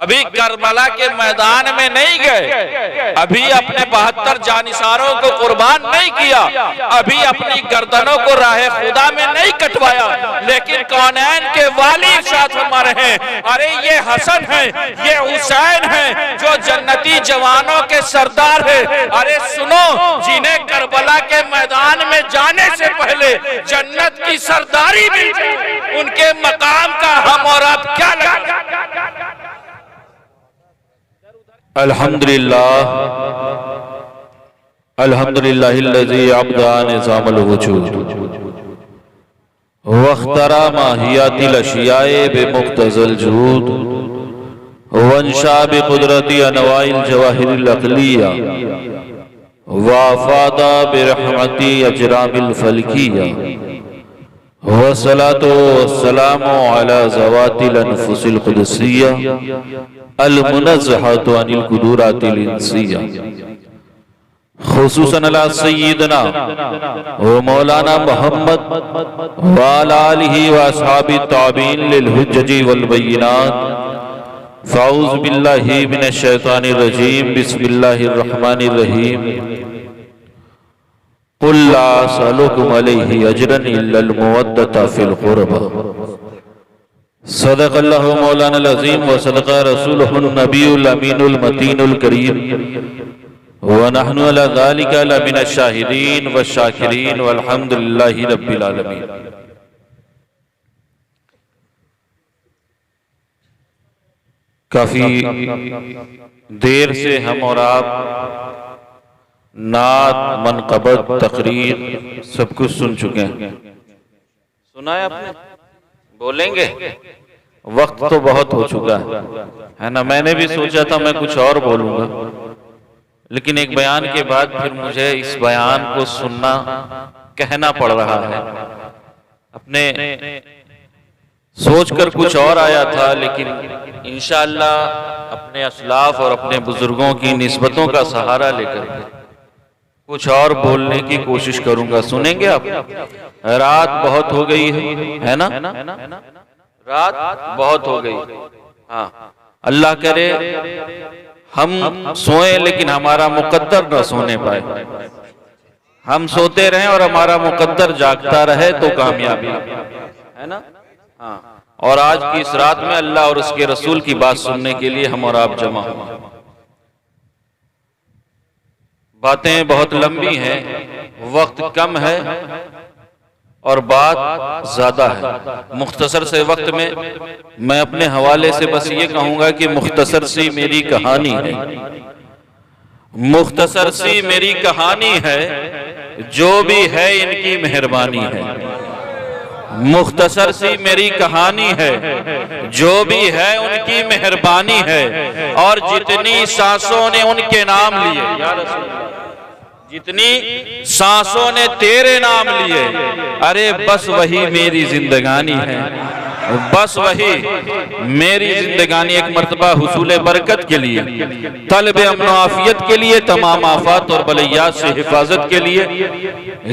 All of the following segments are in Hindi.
अभी करबला के मैदान में नहीं गए, अभी अपने 72 जानिसारों को कुर्बान नहीं किया, अभी अपनी गर्दनों को राहे खुदा में नहीं कटवाया, लेकिन कौनैन के वाली साथ हमारे हैं। अरे ये हसन है, ये हुसैन है, जो जन्नती जवानों के सरदार है। अरे सुनो, जिन्हें करबला के मैदान में जाने से पहले जन्नत की सरदारी मिल जाए, उनके मकाम का हम और आप क्या लगा। अल्हम्दुलिल्लाह अल्हम्दुलिल्लाहिल्लज़ी अब्दा निज़ामुल वजूद वख्तरा माहियातिल अशियाए बिमुक्तज़ल जूद वंशा बिकुदरती अनवाइल जवाहिरिल अक़लिया वाफ़ादा बिरहमती अजरामिल फलकिया वस्सलातु वस्सलामु अला ज़वातिल अनफुसिल क़ुदसिया अल-मुनज़्ज़हतु अनिल कुदूरातिल इंसिया खुसूसन अला सय्यिदना व मौलाना मुहम्मद व अला आलिहि व अस्हाबि ताबीन लिल हुज्जति वल बय्यिनात। फ़अऊज़ु बिल्लाहि मिनश शैतानिर रजीम, बिस्मिल्लाहिर रहमानिर रहीम। कुल ला असअलुकुम अलैहि अजरन इल्लल मवद्दता फिल क़ुरबा। सदक़ल्लाहु मौलाना अज़ीम व सदक़ रसूलुहुन नबियुल अमीनुल मतीनुल करीम व नहनु अला ज़ालिका लमिनश शाहिदीन व शाकिरीन वल्हम्दुलिल्लाहि रब्बिल आलमीन। काफी देर से हम और आप नात, मनक़बत, तकरीर सब कुछ सुन चुके हैं। सुना है आपने? बोलेंगे? वक्त तो बहुत हो चुका है ना। मैंने भी सोचा था मैं कुछ और बोलूंगा, लेकिन एक बयान के बाद फिर मुझे इस बयान को सुनना, कहना पड़ रहा है। अपने सोचकर कुछ और आया था, लेकिन इंशाअल्लाह अपने असलाफ और अपने बुजुर्गों की निस्बतों का सहारा लेकर कुछ और बोलने की कोशिश करूंगा। सुनेंगे आप? रात बहुत हो गई है ना? रात बहुत हो गई। हाँ, अल्लाह करे हम सोए लेकिन हमारा मुकद्दर न सोने पाए। हम सोते रहें और हमारा मुकद्दर जागता रहे तो कामयाबी है ना। हाँ, और आज की इस रात में अल्लाह और उसके रसूल की बात सुनने के लिए हम और आप जमा हुए। बातें बहुत लंबी हैं, वक्त कम है और बात ज्यादा है। मुख्तसर से वक्त में मैं अपने हवाले से बस ये कहूंगा कि मुख्तसर सी मेरी कहानी है, मुख्तसर सी मेरी कहानी है, जो भी है इनकी मेहरबानी है। मुख्तसर सी मेरी कहानी है, जो भी है उनकी मेहरबानी है। और जितनी सांसों ने उनके नाम लिए, या रसूल, जितनी सांसों ने तेरे नाम लिए, अरे बस वही मेरी जिंदगानी है, बस वही मेरी जिंदगानी। एक मर्तबा हुसूल बरकत के लिए, तलब अमन आफियत के लिए, तमाम आफात और बलैयात से हिफाजत के लिए,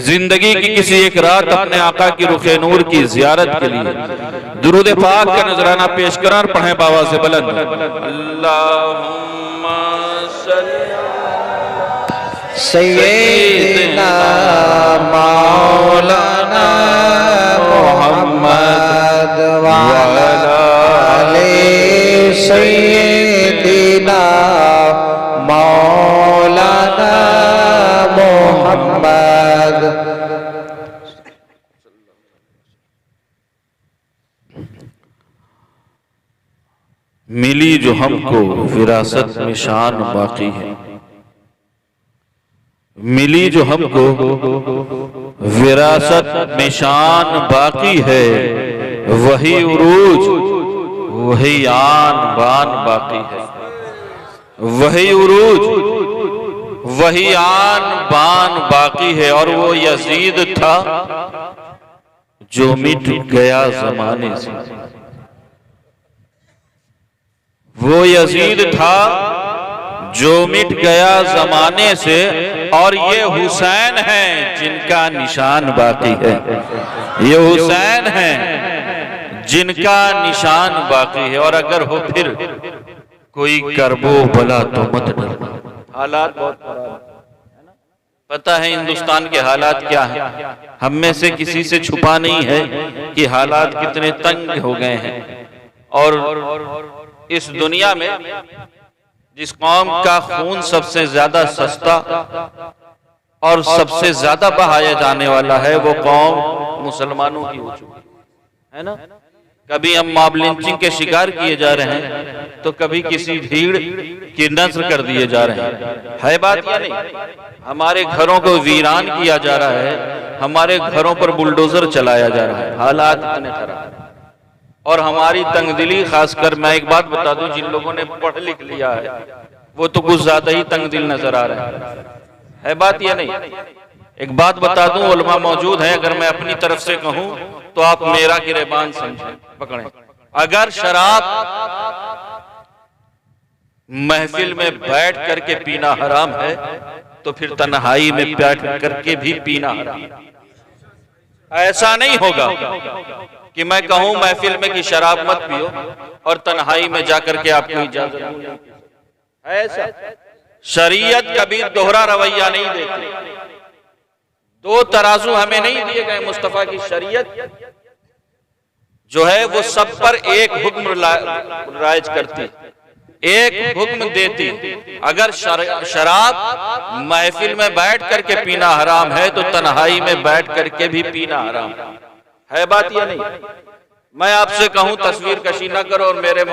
जिंदगी की किसी एक रात अपने आका की रुखे नूर की जियारत के लिए दुरूद पाक का नजराना पेश करार पढ़े बाबा से बुलंद। अल्लाहुम्मा सय्यिदना मौलाना मुहम्मद व अला आलि सय्यिदना मौलाना मुहम्मद। मिली जो हमको विरासत में शान बाकी है, मिली जो हमको विरासत में शान बाकी है, वही उरूज वही आन बान बाकी है, वही उरूज वही आन बान बाकी है। और वो यजीद था जो मिट गया जमाने से, वो यजीद था जो मिट गया जमाने से। और ये हुसैन हैं जिनका निशान बाकी है, ये हुसैन हैं जिनका निशान बाकी है। और अगर हो फिर कोई करबो भला तो मत डरना। हालात बहुत खराब है। पता है हिंदुस्तान के हालात क्या है? हम में से किसी से छुपा नहीं है कि हालात कितने तंग हो गए हैं। और इस दुनिया में जिस कौम का खून सबसे ज्यादा सस्ता और सबसे ज्यादा बहाया जाने वाला है, वो कौम मुसलमानों की हो चुकी है ना। कभी हम मॉब लिंचिंग के शिकार किए जा रहे हैं, तो कभी किसी भीड़ की नस्ल कर दिए जा रहे हैं। है बात या नहीं? हमारे घरों को वीरान किया जा रहा है, हमारे घरों पर बुलडोजर चलाया जा रहा है। हालात इतने खराब हैं। और हमारी तंगदिली, खासकर मैं एक बात बता दूं, जिन लोगों ने पढ़ लिख लिया है वो तो कुछ ज्यादा ही तंगदिल नजर आ रहे हैं। है बात या नहीं? एक बात बता दूं, उलमा मौजूद हैं, अगर मैं अपनी तरफ से कहूं तो आप मेरा गिरेबान समझें, पकड़ें। अगर शराब महफिल में बैठ करके पीना हराम है, तो फिर तन्हाई में बैठ करके भी पीना हराम है। ऐसा नहीं होगा कि मैं कहूं महफिल में कि शराब मत पियो और तन्हाई में जाकर के आपको इजाजत नहीं। ऐसा शरीयत कभी दोहरा रवैया नहीं देती। दो तराजू हमें नहीं दिए गए। मुस्तफा की शरीयत जो है वो सब पर एक हुक्म राइज करती, एक हुक्म देती। अगर शराब महफिल में बैठ करके पीना हराम है, तो तन्हाई में बैठ करके भी पीना हराम है। बात या नहीं? मैं आपसे कहूं तस्वीर कशी ना करो और मेरे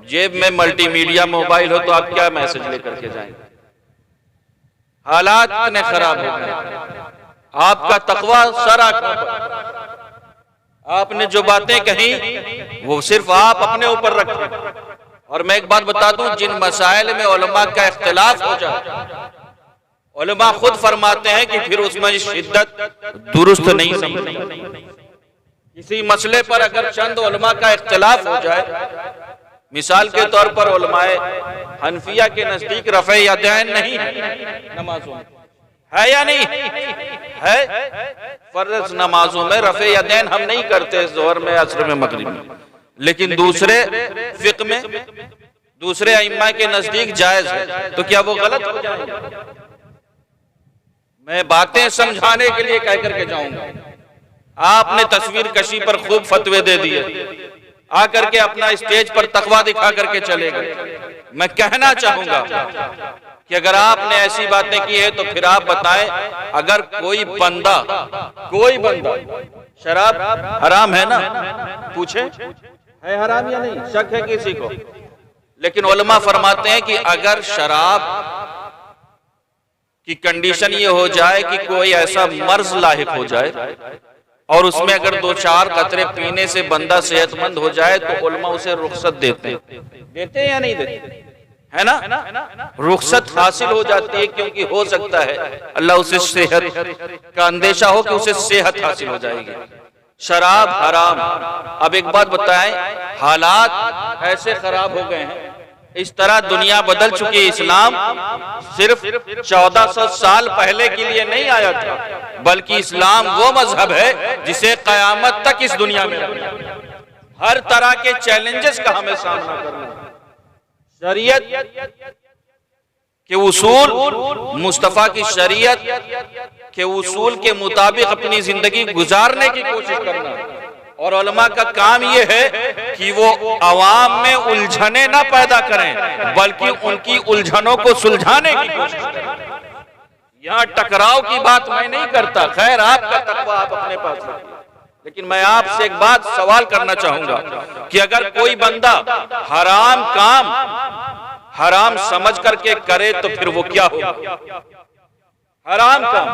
जेब में मल्टीमीडिया मोबाइल हो, तो आप क्या मैसेज लेकर के जाएंगे? हालात इतने खराब हो गए। आपका तकवा सर आंखों पर। आपने जो बातें कही वो सिर्फ आप अपने ऊपर रखें। और मैं एक बात बता दूं, जिन मसाइल में उलमा का इख्तिलाफ हो जाए, उलमा खुद फरमाते हैं कि फिर उसमें शिद्दत दुरुस्त नहीं समझी। किसी मसले पर अगर चंद उलमा का इख्तिलाफ हो जाए, मिसाल के तौर पर उलमाए हनफिया के नजदीक रफ़े यदैन नहीं है नमाजों में, है या नहीं है? फर्ज नमाजों में रफ़े यदैन हम नहीं करते, ज़ोहर में, असर में, मगरिब में। लेकिन दूसरे फिक़्ह में, दूसरे अइम्मा के नजदीक जायज है, तो क्या वो गलत हो जाएंगे? मैं बातें समझाने के लिए कह करके जाऊंगा। आपने तस्वीर कशी पर खूब फतवे दे दिए, आकर के अपना स्टेज पर तकवा दिखा करके चले गए। मैं कहना चाहूंगा कि अगर आपने ऐसी बातें की है, तो फिर आप बताएं, अगर कोई बंदा शराब हराम है ना, पूछे है हराम या नहीं? शक है किसी को? लेकिन उलमा फरमाते हैं कि अगर शराब की कंडीशन ये हो जाए कि कोई ऐसा मर्ज लाहिक हो जाए और उसमें अगर 2-4 कतरे पीने से बंदा सेहतमंद हो जाए, तो उलमा उसे रुखसत देते हैं या नहीं देते? है ना? रुखसत हासिल हो जाती है, क्योंकि हो सकता है अल्लाह उसे सेहत का अंदेशा हो कि उसे सेहत हासिल हो जाएगी। शराब हराम। अब एक बात बताएं, हालात ऐसे खराब हो गए हैं, इस तरह दुनिया बदल चुकी है। इस्लाम सिर्फ 1400 साल पहले के लिए नहीं आया था, बल्कि इस्लाम वो मजहब है जिसे कयामत तक इस दुनिया में हर तरह के चैलेंजेस का हमें सामना करना है। शरीयत के उसूल, मुस्तफा की शरीयत के उसूल के मुताबिक अपनी जिंदगी गुजारने की कोशिश करना। और उलमा का काम यह है कि वो अवाम में उलझने ना पैदा करें, बल्कि उनकी उलझनों को सुलझाने की कोशिश करें। यहाँ टकराव की बात मैं नहीं करता, खैर आपका तकवा आप अपने पास रखिए। लेकिन मैं आपसे एक बात सवाल करना चाहूंगा कि अगर कोई बंदा हराम काम हराम समझ करके करे, तो फिर वो क्या होगा? हराम काम।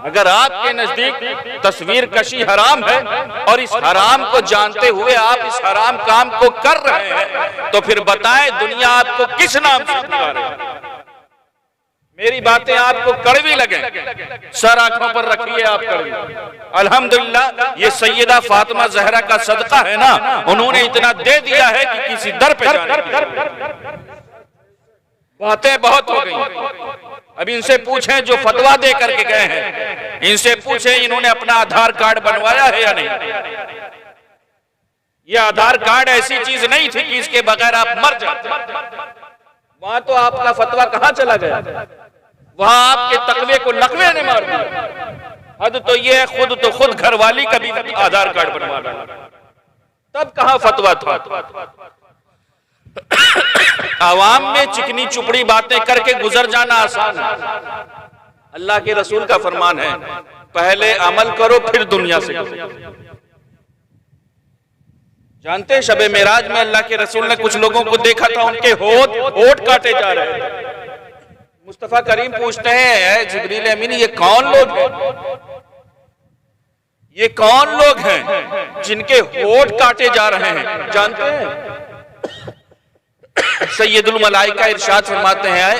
अगर आपके नजदीक तस्वीर कशी हराम है और इस हराम को जानते हुए आप इस हराम काम को कर रहे हैं, तो फिर बताएं दुनिया आपको किस नाम से पुकारे? मेरी बातें आपको कड़वी लगे, सर आंखों पर रखिए आप कड़वी। अल्हम्दुलिल्लाह ये सैयदा फातिमा ज़हरा का सदका है ना, उन्होंने इतना दे दिया है कि किसी दर पे बातें बहुत हो गई। अब इनसे पूछें जो फतवा दे करके गए हैं, इनसे पूछें इन्होंने अपना आधार कार्ड बनवाया है या नहीं। ये आधार कार्ड ऐसी चीज नहीं थी कि इसके बगैर आप मर जाते। वहां तो आपका फतवा कहां चला गया, वहां आपके तकवे को लकवे ने मार दिया। हद तो ये है, खुद घरवाली का भी आधार कार्ड बनवा डाला, तब कहां फतवा था। आवाम में चिकनी चुपड़ी बातें करके गुजर जाना आसान है। अल्लाह के रसूल का फरमान है, पहले अमल करो फिर दुनिया से करो। जानते हैं शबे मेराज में अल्लाह के रसूल ने कुछ लोगों को देखा था, उनके होठ काटे जा रहे थे। मुस्तफा करीम पूछते हैं, जिब्रील अमीन ये कौन लोग हैं, ये कौन लोग हैं जिनके होठ काटे जा रहे हैं। जानते हैं सैयदुल मलाइका इरशाद फरमाते हैं,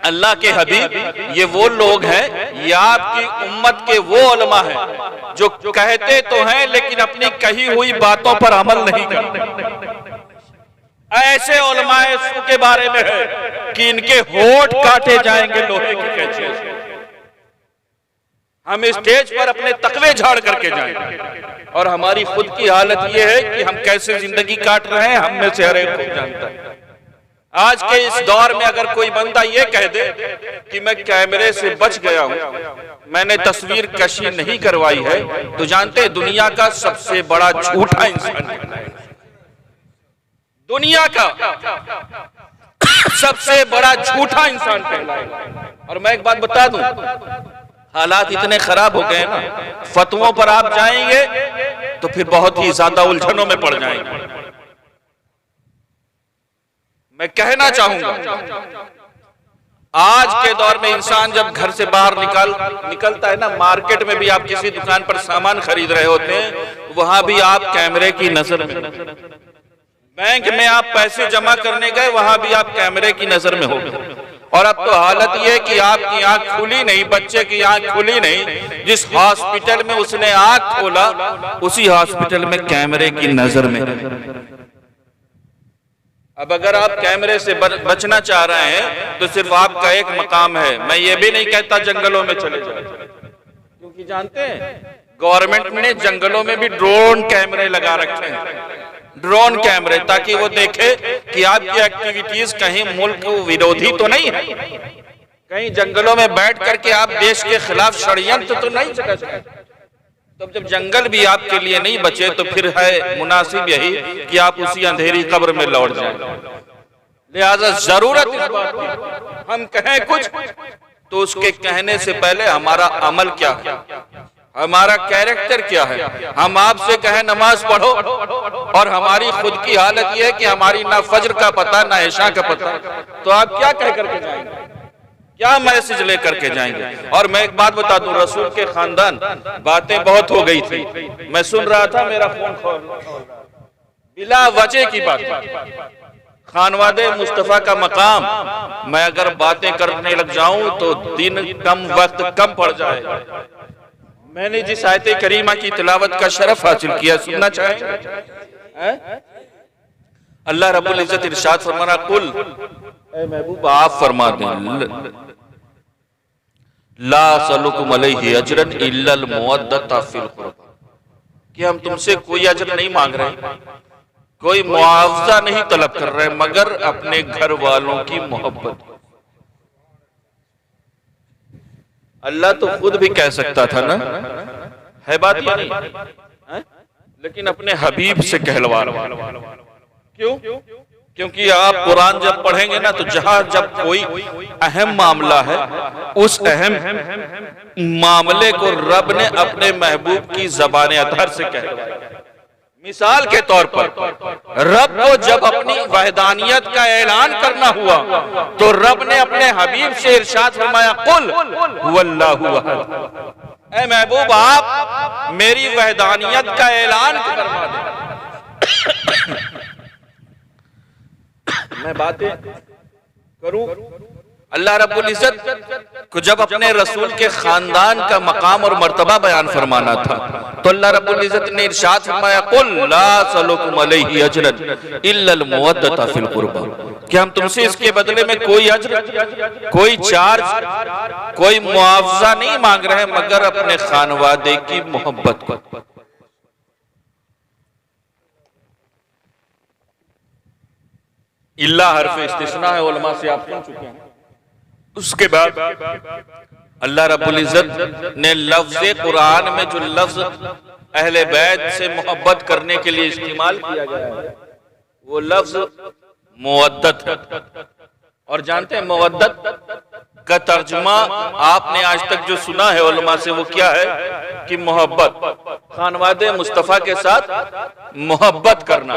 अल्लाह के हबीब ये वो लोग हैं, ये आपकी उम्मत के वो उलमा हैं जो कहते तो हैं लेकिन अपनी कही हुई बातों पर अमल नहीं करते। ऐसे उलमाए सू के बारे में है कि इनके होठ काटे जाएंगे लोहे की कैंची से। हम स्टेज पर अपने तकवे झाड़ करके जाएंगे और हमारी खुद की हालत यह है कि हम कैसे जिंदगी काट रहे हैं, हम में से हर एक को जानता है। आज के इस दौर में अगर कोई बंदा ये कह दे कि मैं कैमरे से बच गया हूं, मैंने तस्वीर कशी नहीं करवाई है, तो जानते हैं दुनिया का सबसे बड़ा झूठा इंसान, दुनिया का सबसे बड़ा झूठा इंसान कहलाएगा। और मैं एक बात बता दूं, हालात इतने खराब हो गए ना, फतवों पर आप जाएंगे तो फिर बहुत ही ज्यादा उलझनों में पड़ जाएंगे। मैं कहना चाहूंगा, आज के दौर में इंसान जब घर से बाहर निकलता है ना, मार्केट में भी आप किसी दुकान पर सामान खरीद रहे होते हैं, वहां भी आप कैमरे की नजर में, बैंक में आप पैसे जमा करने गए, वहां भी आप कैमरे की नजर में हो गए। और अब तो हालत यह है कि आपकी आंख खुली नहीं, बच्चे की आंख खुली नहीं, जिस हॉस्पिटल में उसने आंख खोला उसी हॉस्पिटल में कैमरे की नजर में। अब अगर आप कैमरे से बचना चाह रहे हैं तो सिर्फ आपका एक मकाम है, मैं ये भी नहीं कहता जंगलों में चले जाए, क्योंकि जानते हैं गवर्नमेंट ने जंगलों में भी ड्रोन कैमरे लगा रखे हैं, ड्रोन कैमरे, ताकि वो देखे कि आपकी एक्टिविटीज कहीं मुल्क विरोधी तो नहीं है, कहीं जंगलों में बैठ करके आप देश के खिलाफ षड्यंत्र तो नहीं कर सकते। तब जब जंगल भी आपके लिए नहीं बचे तो फिर है मुनासिब यही कि आप उसी अंधेरी कब्र में लौट जाएं। लिहाजा जरूरत इस बात की, हम कहें कुछ तो उसके कहने से पहले हमारा अमल क्या है, हमारा कैरेक्टर क्या है। हम आपसे कहें नमाज पढ़ो और हमारी खुद की हालत यह है कि हमारी ना फज्र का पता ना इशा का पता, तो आप क्या कह करके जाएंगे, क्या मैसेज लेकर के जाएंगे। और मैं एक बात बता दूं, रसूल के खानदान, बातें बहुत हो गई थी, मैं सुन रहा था, मेरा फोन खोल बिला वजह की बात, खानवादे मुस्तफा का मकाम, मैं अगर बातें करने लग जाऊं तो दिन कम वक्त कम पड़ जाए। मैंने जिस आयत करीमा की तिलावत का शरफ हासिल किया, सुनना चाहेंगे? अल्लाह रब्बुल इज्जत इरशाद फरमाना, कुल ऐ महबूब आप फरमा दें, ला सलुकुम अलैहि अजरन इल्लल मुवद्दता फिल कुर्बा, कि हम तुमसे कोई अजर नहीं मांग रहे, कोई मुआवजा नहीं तलब कर रहे, मगर अपने घर वालों की मोहब्बत। अल्लाह तो खुद भी कह सकता था ना, है बात ये नहीं, लेकिन अपने हबीब से कहलवा रहा। क्यों? क्योंकि आप कुरान जब पढ़ेंगे ना, तो जहां जब कोई अहम मामला है, उस अहम मामले को रब ने अपने महबूब की ज़बान अतहर से कहलवाया। मिसाल के तौर पर रब को जब अपनी वहदानियत का ऐलान करना हुआ तो रब ने अपने हबीब से इरशाद फरमाया, कुल हुवल्लाहु अहद, ऐ महबूब आप मेरी वहदानियत का ऐलान फरमा दें। मैं बातें करूं, अल्लाह रब्बुल इज्जत को जब अपने रसूल के खानदान का मकाम और मर्तबा बयान फरमाना था, तो अल्लाह रब्बुल इज्जत ने इरशाद फरमाया, कुल ला सलुकुम अलैहि अजरन इल्लल मुवद्दता फिल कुर्बा, कि हम तुमसे इसके बदले में कोई अजर, कोई चार्ज, कोई मुआवजा नहीं मांग रहे, मगर अपने खानवादे की मोहब्बत को। इल्ला हर्फ इस्तिस्ना है, उलमा से आप सुन चुके हैं। उसके बाद अल्लाह रब्बुल इज्जत ने लफ्ज़ कुरान में जो लफ्ज़ अहले बैत से मोहब्बत करने के लिए इस्तेमाल किया गया है वो लफ्ज़ मुवद्दत है। और जानते हैं मुवद्दत का तर्जुमा आपने आज तक जो सुना है उलमा से वो क्या है कि मोहब्बत, खानवादे मुस्तफ़ा के साथ मोहब्बत करना।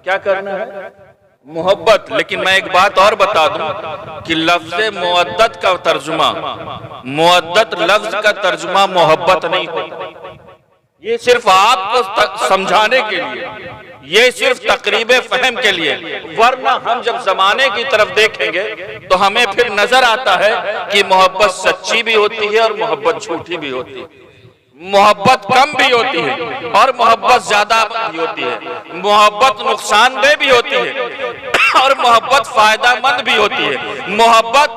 क्या करना है? मोहब्बत। लेकिन मैं एक बात और बता दूं कि लफ्ज़ मुवद्दत का तर्जुमा, मुवद्दत लफ्ज़ का तर्जुमा मोहब्बत नहीं होता। ये सिर्फ आपको समझाने के लिए, ये सिर्फ तकरीब फहम के लिए, वरना हम जब जमाने की तरफ देखेंगे तो हमें फिर नजर आता है कि मोहब्बत सच्ची भी होती है और मोहब्बत झूठी भी होती है, मोहब्बत कम भी होती है और मोहब्बत ज्यादा भी होती है, मोहब्बत नुकसानदेह भी होती है और मोहब्बत फायदेमंद भी होती है। मोहब्बत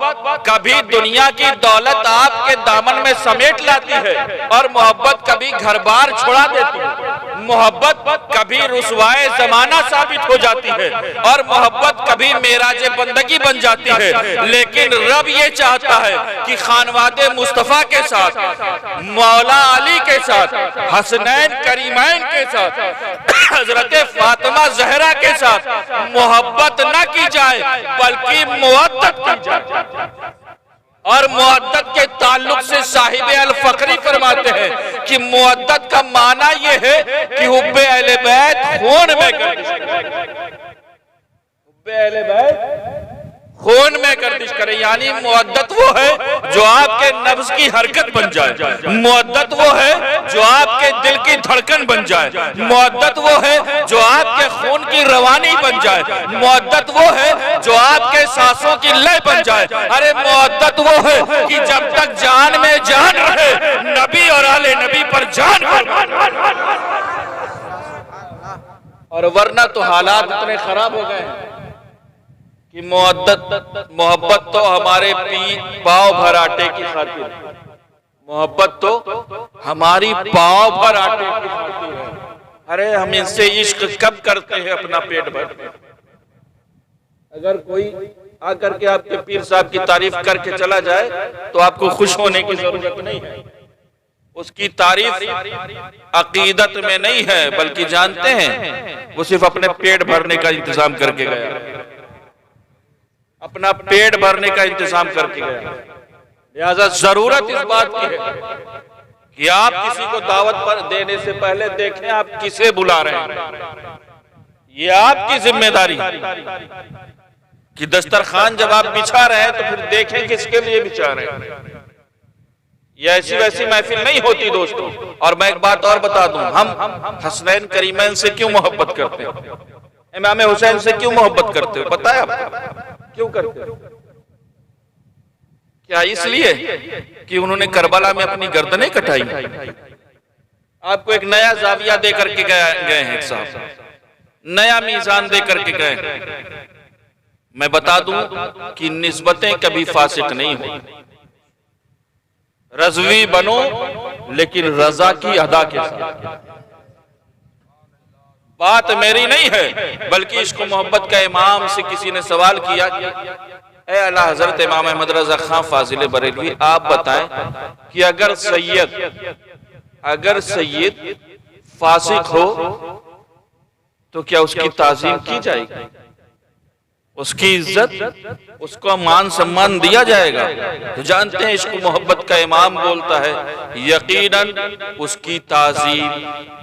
कभी दुनिया की दौलत आपके दामन में समेट लाती है और मोहब्बत कभी घर बार छुड़ा देती है। मोहब्बत कभी रुसवाए जमाना साबित हो जाती है और मोहब्बत कभी मेराजे बंदगी बन जाती है। लेकिन रब ये चाहता है कि खानवादे मुस्तफ़ा के साथ, मौला अली के साथ, हसनैन करीमैन के साथ, हजरत फातिमा जहरा के साथ मोहब्बत न की जाए बल्कि मुवद्दत की जाए। और मुवद्दत के ताल्लुक से साहिब अल फकरी फरमाते हैं कि मुवद्दत का माना यह है कि हुब्बे अहले बैत खून में गर्दिश करे, हुब्बे अहले बैत खून में गर्दिश करे। यानी मुवद्दत वो है जो आपके नफ्स की हरकत बन जाए, मुवद्दत वो है जो आपके दिल की धड़कन बन जाए, मुवद्दत वो है जो आपके खून की रवानी बन जाए, मुवद्दत वो है जो आपके सांसों की लय बन जाए। अरे मुवद्दत वो है कि जब तक जान में जान रहे नबी और आले नबी पर जान और वरना तो हालात इतने खराब हो गए कि मोहब्बत तो हमारे पाव भर आटे की खातिर, मोहब्बत तो हमारी पाव भर आटे की खातिर है। अरे हम इनसे इश्क कब करते हैं अपना पेट भर? अगर कोई आकर के आपके पीर साहब की तारीफ करके चला जाए तो आपको खुश होने की जरूरत नहीं है। उसकी तारीफ अकीदत में नहीं है बल्कि जानते हैं वो सिर्फ अपने पेट भरने का इंतजाम करके गया, अपना पेट भरने का इंतजाम करके गया। लिहाजा जरूरत इस बात की है कि आप किसी को दावत पर देने से पहले देखें आप किसे बुला रहे हैं। ये आपकी जिम्मेदारी कि दस्तरखान जब आप बिछा रहे हैं तो फिर देखें किसके लिए बिछा रहे हैं। ये ऐसी वैसी महफिल नहीं होती दोस्तों। और मैं एक बात और बता दूं, हम हसनैन करीमैन से क्यों मोहब्बत करते हैं, इमाम हुसैन से क्यों मोहब्बत करते हो? पता है आपको क्यों करते हो? क्या इसलिए कि उन्होंने करबला में अपनी गर्दनें कटाई? आपको एक नया जाविया दे करके गए हैं साहब, नया मीजान दे करके गए। मैं बता दूं कि निस्बतें कभी फासिक नहीं होती। रज़वी बनो लेकिन रजा की अदा के साथ। बात मेरी नहीं है बल्कि इसको मोहब्बत का इमाम से किसी ने सवाल किया, ऐ अला हजरत इमाम अहमद रजा खां फाजिल बरेलवी, आप बताएं कि अगर सैयद फासिक हो तो क्या उसकी ताजीम की जाएगी, उसकी इज्जत, उसको मान सम्मान दिया जाएगा? तो जानते हैं इसको मोहब्बत का इमाम बोलता है यकीनन उसकी ताजीम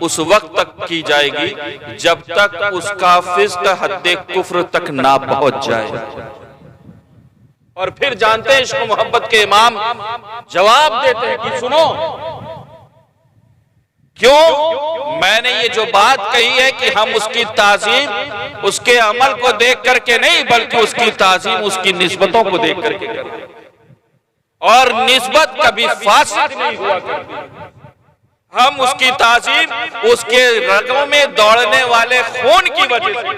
उस वक्त तक की जाएगी जब तक उसका फिस्क हद्दे कुफ्र तक ना पहुंच जाए। और फिर जानते हैं इसको मोहब्बत के इमाम जवाब देते हैं कि सुनो, क्यों मैंने ये जो बात कही है कि हम उसकी ताजीम उसके अमल को देख करके नहीं बल्कि उसकी ताजीम उसकी निस्बतों को देख करके करें। और निस्बत कभी फासिक नहीं हुआ करती। हम उसकी ताजीम उसके रगों में दौड़ने वाले खून की वजह से,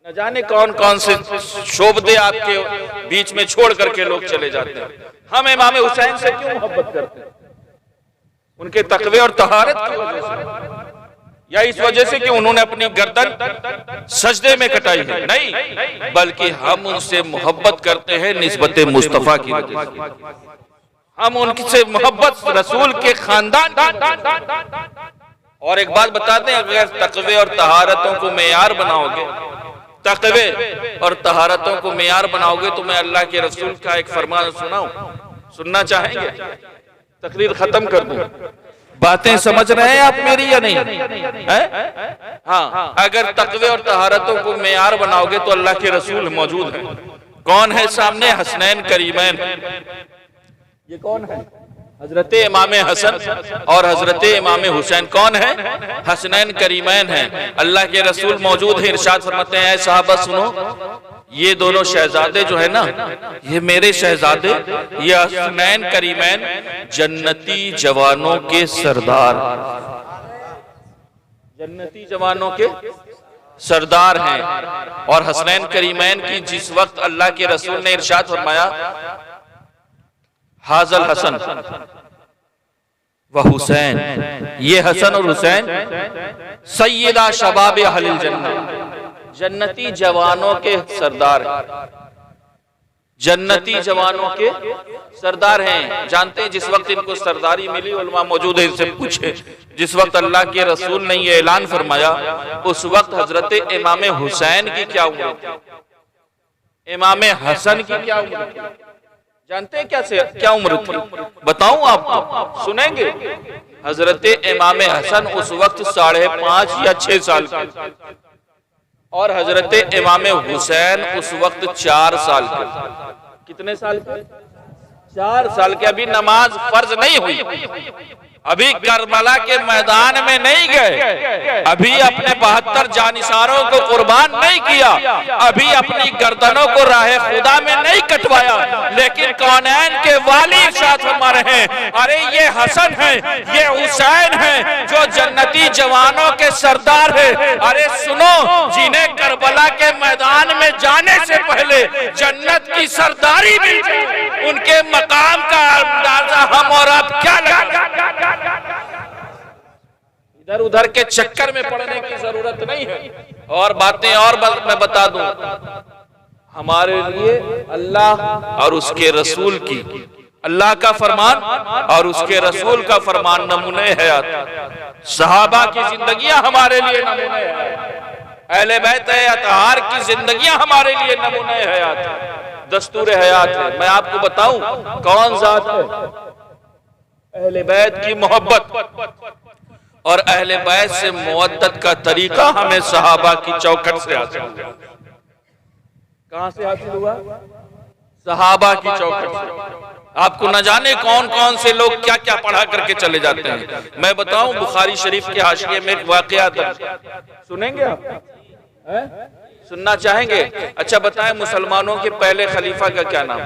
न जाने कौन कौन से शोबदे आपके बीच में छोड़ करके लोग चले जाते हैं। हम इमाम हुसैन से क्यों मोहब्बत करते हैं? उनके तकवे और तहारत की वजह से। या इस वजह से कि उन्होंने अपनी गर्दन सजदे में कटाई है? नहीं, बल्कि हम उनसे मोहब्बत करते हैं निस्बत मुस्तफा की वजह से। हम उनसे मोहब्बत रसूल के खानदान। और एक बात बताते हैं, अगर तकवे और तहारतों को मेयार बनाओगे, तकवे और तहारतों को मेयार बनाओगे, तो मैं अल्लाह के रसूल का एक फरमान सुनाऊं? सुनना चाहेंगे? तकरीर खत्म कर दूं। बातें समझ रहे हैं आप मेरी या नहीं है? हाँ, अगर तकवे और तहारतों को मेयार बनाओगे तो अल्लाह के रसूल मौजूद हैं। कौन है सामने? हसनैन करीमैन। ये कौन है? हजरत इमाम हसन और हजरत इमाम हुसैन। कौन है? हसनैन करीमैन हैं। अल्लाह के रसूल मौजूद है। इरशाद फरमाते हैं, साहबा सुनो, ये दोनों शहजादे जो है ना, ये मेरे शहजादे, ये हसनैन करीमैन जन्नती जवानों के सरदार, जन्नती जवानों के सरदार हैं। और हसनैन करीमैन की जिस वक्त अल्लाह के रसूल ने इरशाद फरमाया, हाजल हसन व हुसैन, ये हसन और हुसैन सैयदा शबाब अहलिल जन्नत, जन्नती जवानों के सरदार, जन्नती जवानों के सरदार हैं। जानते हैं जिस वक्त इनको सरदारी मिली, उलमा मौजूद है, इनसे पूछे, जिस वक्त अल्लाह के रसूल ने ये ऐलान फरमाया, उस वक्त हजरत इमाम हुसैन की क्या उम्र थी, इमाम हसन की क्या उम्र थी? जानते हैं क्या उम्र थी? बताऊं आपको? सुनेंगे? हजरत इमाम हसन उस वक्त 5.5 या 6 साल के, और हजरत इमाम हुसैन उस वक्त 4 साल के। कितने साल के? 4 साल के। अभी नमाज फर्ज नहीं हुई, अभी करबला के मैदान में नहीं गए, अभी अपने 72 जानिसारों को कुर्बान नहीं किया, अभी अपनी गर्दनों को राहे खुदा में नहीं कटवाया, लेकिन कौनैन के वाली साथ फरमा रहे हैं, अरे ये हसन है, ये हुसैन है, जो जन्नती जवानों के सरदार है। अरे सुनो, जिन्हें करबला के मैदान में जाने से पहले जन्नत की सरदारी मिल गई, उनके मकाम का अंदाजा हम और आप क्या लगा? इधर उधर के चक्कर में पड़ने की जरूरत नहीं है। और बातें और मैं बता दूं, हमारे लिए अल्लाह और उसके रसूल की, अल्लाह का फरमान और उसके रसूल का फरमान नमूने हयात। सहाबा की जिंदगियां हमारे लिए नमूने हयात, अहले बैत अतहार की जिंदगियां हमारे लिए नमूने हयात, दस्तूर हयात है। मैं आपको बताऊं कौन जात है? अहले बैत की मोहब्बत और अहले बैत से मुवद्दत का तरीका हमें सहाबा की चौखट से हासिल हुआ। कहां से हासिल हुआ? सहाबा की चौखट से। आपको न जाने कौन कौन से लोग क्या क्या पढ़ा करके चले जाते हैं। मैं बताऊं, बुखारी शरीफ के हाशिये में एक वाकया दर्ज, सुनेंगे आप? सुनना चाहेंगे? अच्छा बताएं, मुसलमानों के पहले खलीफा का क्या नाम?